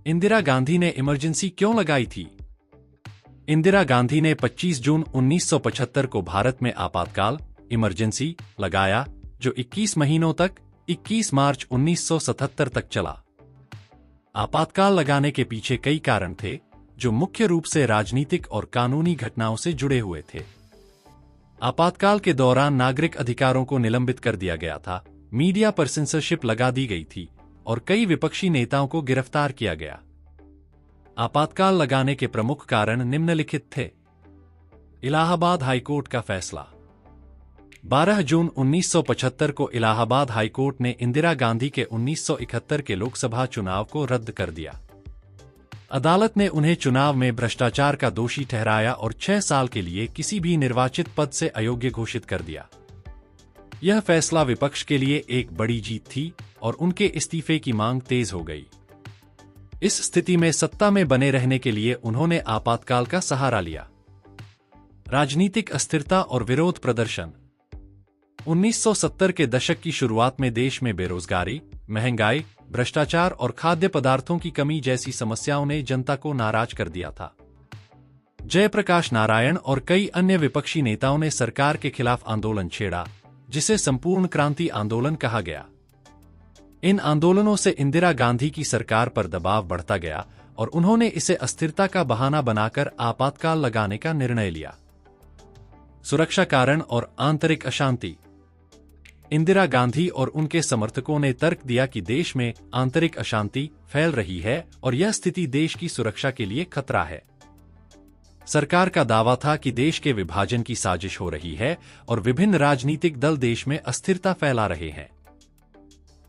इंदिरा गांधी ने इमरजेंसी क्यों लगाई थी? इंदिरा गांधी ने 25 जून 1975 को भारत में आपातकाल इमरजेंसी लगाया, जो 21 महीनों तक 21 मार्च 1977 तक चला। आपातकाल लगाने के पीछे कई कारण थे, जो मुख्य रूप से राजनीतिक और कानूनी घटनाओं से जुड़े हुए थे। आपातकाल के दौरान नागरिक अधिकारों को निलंबित कर दिया गया था, मीडिया पर सेंसरशिप लगा दी गई थी और कई विपक्षी नेताओं को गिरफ्तार किया गया। आपातकाल लगाने के प्रमुख कारण निम्नलिखित थे। इलाहाबाद हाईकोर्ट का फैसला। 12 जून 1975 को इलाहाबाद हाईकोर्ट ने इंदिरा गांधी के 1971 के लोकसभा चुनाव को रद्द कर दिया। अदालत ने उन्हें चुनाव में भ्रष्टाचार का दोषी ठहराया और 6 साल के लिए किसी भी निर्वाचित पद से अयोग्य घोषित कर दिया। यह फैसला विपक्ष के लिए एक बड़ी जीत थी और उनके इस्तीफे की मांग तेज हो गई। इस स्थिति में सत्ता में बने रहने के लिए उन्होंने आपातकाल का सहारा लिया। राजनीतिक अस्थिरता और विरोध प्रदर्शन। 1970 के दशक की शुरुआत में देश में बेरोजगारी, महंगाई, भ्रष्टाचार और खाद्य पदार्थों की कमी जैसी समस्याओं ने जनता को नाराज कर दिया था। जयप्रकाश नारायण और कई अन्य विपक्षी नेताओं ने सरकार के खिलाफ आंदोलन छेड़ा, जिसे संपूर्ण क्रांति आंदोलन कहा गया। इन आंदोलनों से इंदिरा गांधी की सरकार पर दबाव बढ़ता गया और उन्होंने इसे अस्थिरता का बहाना बनाकर आपातकाल लगाने का निर्णय लिया। सुरक्षा कारण और आंतरिक अशांति। इंदिरा गांधी और उनके समर्थकों ने तर्क दिया कि देश में आंतरिक अशांति फैल रही है और यह स्थिति देश की सुरक्षा के लिए खतरा है। सरकार का दावा था कि देश के विभाजन की साजिश हो रही है और विभिन्न राजनीतिक दल देश में अस्थिरता फैला रहे हैं।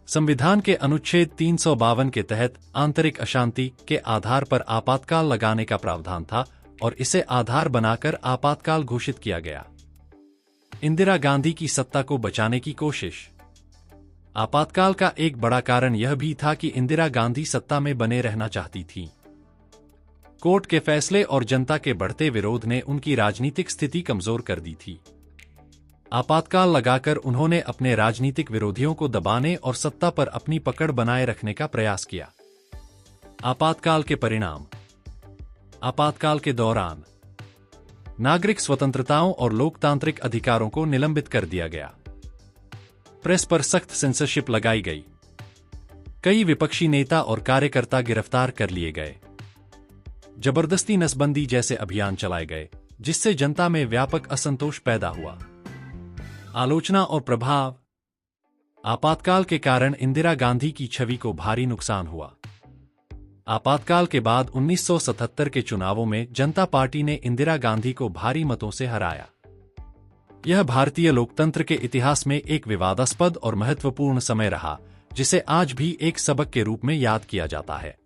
संविधान के अनुच्छेद 352 के तहत आंतरिक अशांति के आधार पर आपातकाल लगाने का प्रावधान था और इसे आधार बनाकर आपातकाल घोषित किया गया। इंदिरा गांधी की सत्ता को बचाने की कोशिश। आपातकाल का एक बड़ा कारण यह भी था कि इंदिरा गांधी सत्ता में बने रहना चाहती थीं। कोर्ट के फैसले और जनता के बढ़ते विरोध ने उनकी राजनीतिक स्थिति कमजोर कर दी थी। आपातकाल लगाकर उन्होंने अपने राजनीतिक विरोधियों को दबाने और सत्ता पर अपनी पकड़ बनाए रखने का प्रयास किया। आपातकाल के परिणाम। आपातकाल के दौरान नागरिक स्वतंत्रताओं और लोकतांत्रिक अधिकारों को निलंबित कर दिया गया। प्रेस पर सख्त सेंसरशिप लगाई गई। कई विपक्षी नेता और कार्यकर्ता गिरफ्तार कर लिए गए। जबरदस्ती नसबंदी जैसे अभियान चलाए गए, जिससे जनता में व्यापक असंतोष पैदा हुआ। आलोचना और प्रभाव। आपातकाल के कारण इंदिरा गांधी की छवि को भारी नुकसान हुआ। आपातकाल के बाद 1977 के चुनावों में जनता पार्टी ने इंदिरा गांधी को भारी मतों से हराया। यह भारतीय लोकतंत्र के इतिहास में एक विवादास्पद और महत्वपूर्ण समय रहा, जिसे आज भी एक सबक के रूप में याद किया जाता है।